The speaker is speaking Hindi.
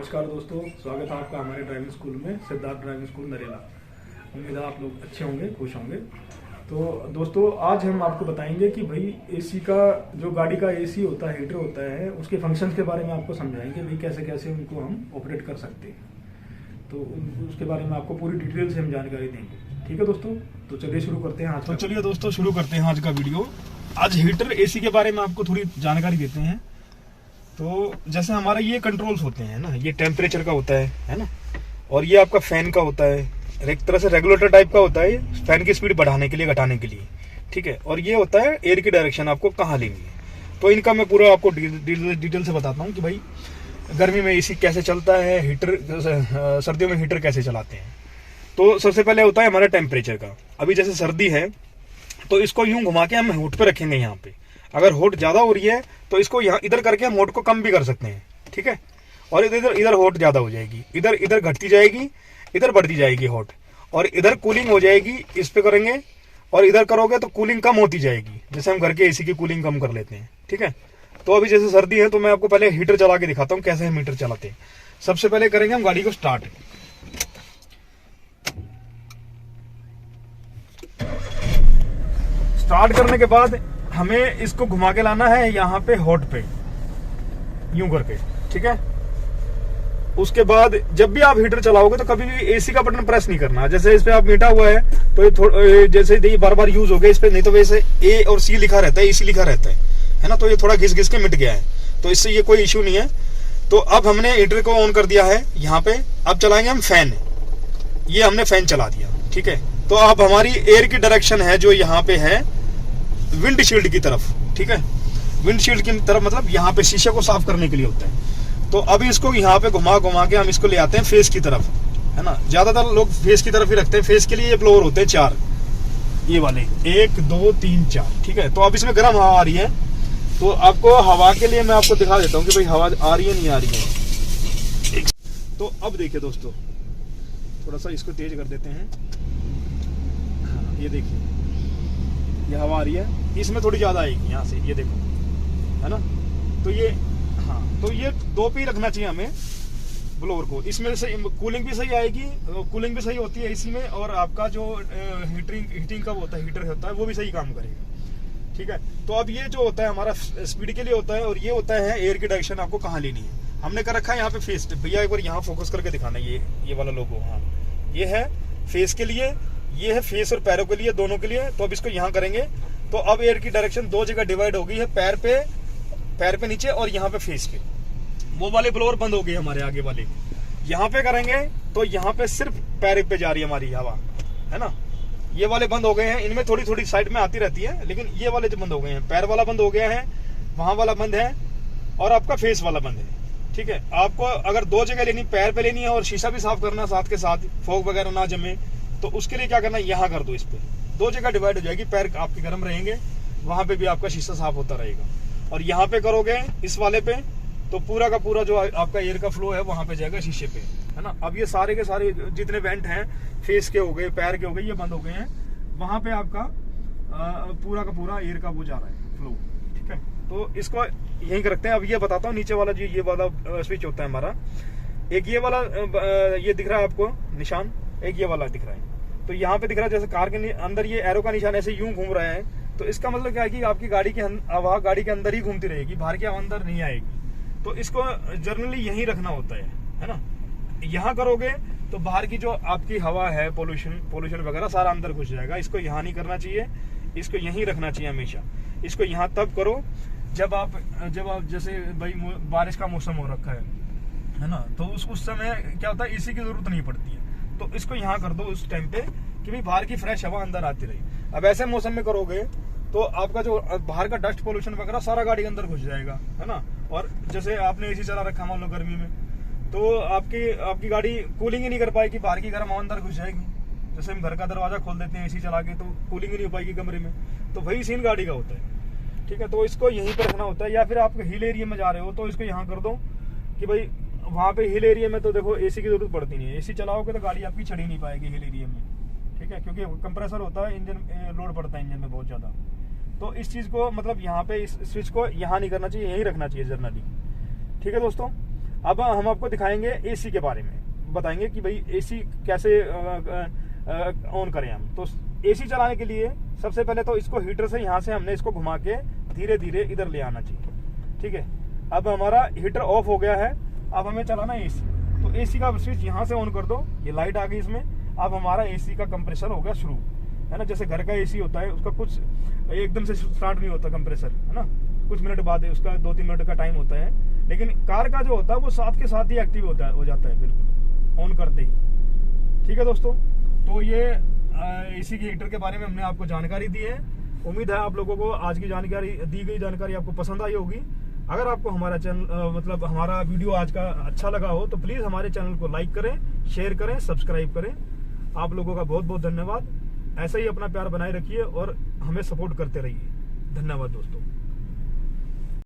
नमस्कार दोस्तों, स्वागत है आपका हमारे ड्राइविंग स्कूल में, सिद्धार्थ ड्राइविंग स्कूल नरेला। उम्मीद है आप लोग अच्छे होंगे, खुश होंगे। तो दोस्तों आज हम आपको बताएंगे कि भाई एसी का जो गाड़ी का एसी होता है, हीटर होता है, उसके फंक्शंस के बारे में आपको समझाएंगे भाई कैसे कैसे उनको हम ऑपरेट कर सकते हैं। तो उसके बारे में आपको पूरी डिटेल से हम जानकारी देंगे। ठीक है दोस्तों, तो चलिए शुरू करते हैं आज। तो चलिए दोस्तों शुरू करते हैं आज का वीडियो। आज हीटर एसी के बारे में आपको थोड़ी जानकारी देते हैं। तो जैसे हमारा ये कंट्रोल्स होते हैं ना, ये टेम्परेचर का होता है ना, और ये आपका फैन का होता है, एक तरह से रेगुलेटर टाइप का होता है, फैन की स्पीड बढ़ाने के लिए घटाने के लिए। ठीक है, और ये होता है एयर की डायरेक्शन आपको कहाँ लेनी है। तो इनका मैं पूरा आपको डिटेल से बताता हूँ कि भाई गर्मी में एसी कैसे चलता है, हीटर सर्दियों में हीटर कैसे चलाते हैं। तो सबसे पहले होता है हमारा टेम्परेचर का। अभी जैसे सर्दी है तो इसको यूं घुमा के हम होट पे रखेंगे। यहाँ पे अगर होट ज्यादा हो रही है तो इसको यहाँ इधर करके हम होट को कम भी कर सकते हैं। ठीक है, और इधर होट ज्यादा हो जाएगी, इधर घटती जाएगी, इधर बढ़ती जाएगी होट, और इधर कूलिंग हो जाएगी। इस पे करेंगे और इधर करोगे तो कूलिंग कम होती जाएगी, जैसे हम घर के एसी की कूलिंग कम कर लेते हैं। ठीक है, तो अभी जैसे सर्दी है तो मैं आपको पहले हीटर चला के दिखाता हूँ कैसे हम हीटर चलाते हैं। सबसे पहले करेंगे हम गाड़ी को स्टार्ट। स्टार्ट करने के बाद हमें इसको घुमा के लाना है यहाँ पे होट पे, यूं करके। ठीक है, उसके बाद जब भी आप हीटर चलाओगे तो कभी भी एसी का बटन प्रेस नहीं करना। जैसे इस पे आप मीटा हुआ है तो ये जैसे ये बार बार यूज हो गया इस पे, नहीं तो वैसे ए और सी लिखा रहता है, एसी लिखा रहता है ना, तो ये थोड़ा घिस घिस के मिट गया है, तो इससे ये कोई इश्यू नहीं है। तो अब हमने हीटर को ऑन कर दिया है यहाँ पे। अब चलाएंगे हम फैन, ये हमने फैन चला दिया। ठीक है, तो अब हमारी एयर की डायरेक्शन है जो यहाँ पे है विंडशील्ड की तरफ। ठीक है, विंडशील्ड की तरफ मतलब यहाँ पे शीशे को साफ करने के लिए होता है। तो अभी इसको यहाँ पे घुमा घुमा के हम इसको ले आते हैं फेस की तरफ, है ना। ज्यादातर लोग फेस की तरफ ही रखते हैं। फेस के लिए ये ब्लोअर होते हैं 4, ये वाले 1 2 3 4। ठीक है, तो अब इसमें गर्म हवा आ रही है, तो आपको हवा के लिए मैं आपको दिखा देता हूँ कि भाई हवा आ रही है नहीं आ रही है। तो अब देखिए दोस्तों, थोड़ा सा इसको तेज कर देते हैं। हाँ, ये देखिए ये हवा आ रही है, इसमें थोड़ी ज्यादा आएगी यहाँ से, ये देखो, है ना। तो ये हाँ, तो ये 2 पे ही रखना चाहिए हमें ब्लोअर को। इसमें से कूलिंग भी सही आएगी, कूलिंग भी सही होती है इसी में, और आपका जो हीटिंग का होता है, हीटर होता है, वो भी सही काम करेगा। ठीक है, तो अब ये जो होता है हमारा स्पीड के लिए होता है, और ये होता है एयर की डायरेक्शन आपको कहाँ लेनी है। हमने कर रखा है यहाँ पे फेस। भैया एक बार यहाँ फोकस करके दिखाना, ये वाला लोगो। हाँ, ये है फेस के लिए, ये है फेस और पैरों के लिए, दोनों के लिए। तो अब इसको यहाँ करेंगे तो अब एयर की डायरेक्शन 2 जगह डिवाइड हो गई है, पैर पे नीचे और यहाँ पे फेस पे। वो वाले ब्लोअर बंद हो गए हमारे आगे वाले। यहाँ पे करेंगे तो यहाँ पे सिर्फ पैर पे जा रही है हमारी हवा, है ना। ये वाले बंद हो गए हैं, इनमें थोड़ी थोड़ी साइड में आती रहती है, लेकिन ये वाले जो बंद हो गए हैं, पैर वाला बंद हो गया है, वहां वाला बंद है, और आपका फेस वाला बंद है। ठीक है, आपको अगर 2 जगह लेनी, पैर पे लेनी है और शीशा भी साफ करना साथ के साथ, फॉग वगैरह ना जमे, तो उसके लिए क्या करना है, यहाँ कर दो। इस पे 2 जगह डिवाइड हो जाएगी, पैर आपके गर्म रहेंगे, वहां पे भी आपका शीशा साफ होता रहेगा। और यहाँ पे करोगे इस वाले पे तो पूरा का पूरा जो आपका एयर का फ्लो है वहां पे जाएगा शीशे पे, है ना। अब ये सारे के सारे जितने वेंट हैं, फेस के हो गए, पैर के हो गए, ये बंद हो गए हैं, वहां पे आपका पूरा का पूरा एयर का वो जा रहा है फ्लो। ठीक है, तो इसको यहीं रखते हैं। अब ये बताता हूँ, नीचे वाला जो ये वाला स्विच होता है हमारा, एक ये वाला ये दिख रहा है आपको निशान, एक ये वाला दिख रहा है। तो यहाँ पे दिख रहा है जैसे कार के अंदर ये एरो का निशान ऐसे यूं घूम रहा है, तो इसका मतलब क्या है कि आपकी गाड़ी की हवा गाड़ी के अंदर ही घूमती रहेगी, बाहर की हवा अंदर नहीं आएगी। तो इसको जनरली यहीं रखना होता है ना। यहाँ करोगे तो बाहर की जो आपकी हवा है, पोल्यूशन वगैरह सारा अंदर घुस जाएगा। इसको यहाँ नहीं करना चाहिए, इसको यहीं रखना चाहिए हमेशा। इसको यहाँ तब करो जब आप जैसे भाई बारिश का मौसम हो रखा है ना, तो उस समय क्या होता है, एसी की जरूरत नहीं पड़ती है। तो इसको यहाँ कर दो उस टाइम पे कि भाई बाहर की फ्रेश हवा अंदर आती रही। अब ऐसे मौसम में करोगे तो आपका जो बाहर का डस्ट पोल्यूशन वगैरह सारा गाड़ी के अंदर घुस जाएगा, है ना। और जैसे आपने एसी चला रखा मान लो गर्मी में, तो आपकी गाड़ी कूलिंग ही नहीं कर पाएगी, बाहर की गर्म हवा अंदर घुस जाएगी। जैसे हम घर का दरवाजा खोल देते हैं एसी चला के, तो कूलिंग ही नहीं हो पाएगी कमरे में। तो वही सीन गाड़ी का होता है। ठीक है, तो इसको यहीं पर रखना होता है। या फिर आप हिल एरिया में जा रहे हो तो इसको यहाँ कर दो कि भाई वहां पे हिल एरिया में तो देखो एसी की जरूरत पड़ती नहीं है। एसी चलाओगे तो गाड़ी आपकी चढ़ ही नहीं पाएगी हिल एरिया में। ठीक है, क्योंकि कंप्रेसर होता है, इंजन लोड पड़ता है इंजन में बहुत ज्यादा। तो इस चीज को मतलब यहाँ पे इस स्विच को यहाँ नहीं करना चाहिए, यहीं रखना चाहिए जनरली। ठीक है दोस्तों, अब हम आपको दिखाएंगे एसी के बारे में, बताएंगे कि भाई एसी कैसे ऑन करें हम। तो एसी चलाने के लिए सबसे पहले तो इसको हीटर से यहाँ से हमने इसको घुमा के धीरे धीरे इधर ले आना चाहिए, ठीक है। अब हमारा हीटर ऑफ हो गया है, अब हमें चलाना एसी। तो एसी का स्विच यहाँ से ऑन कर दो, ये लाइट आ गई इसमें। अब हमारा एसी का कंप्रेसर हो गया शुरू, है ना। जैसे घर का एसी होता है, उसका कुछ एकदम से स्टार्ट नहीं होता कंप्रेसर, है ना, कुछ मिनट बाद उसका 2-3 मिनट का टाइम होता है। लेकिन कार का जो होता है वो साथ के साथ ही एक्टिव होता है, हो जाता है बिल्कुल ऑन करते ही, ठीक है दोस्तों। तो ये एसी के हीटर के बारे में हमने आपको जानकारी दी है। उम्मीद है आप लोगों को आज की जानकारी, दी गई जानकारी आपको पसंद आई होगी। अगर आपको हमारा चैनल मतलब हमारा वीडियो आज का अच्छा लगा हो तो प्लीज हमारे चैनल को लाइक करें, शेयर करें, सब्सक्राइब करें। आप लोगों का बहुत बहुत धन्यवाद। ऐसे ही अपना प्यार बनाए रखिए और हमें सपोर्ट करते रहिए। धन्यवाद दोस्तों।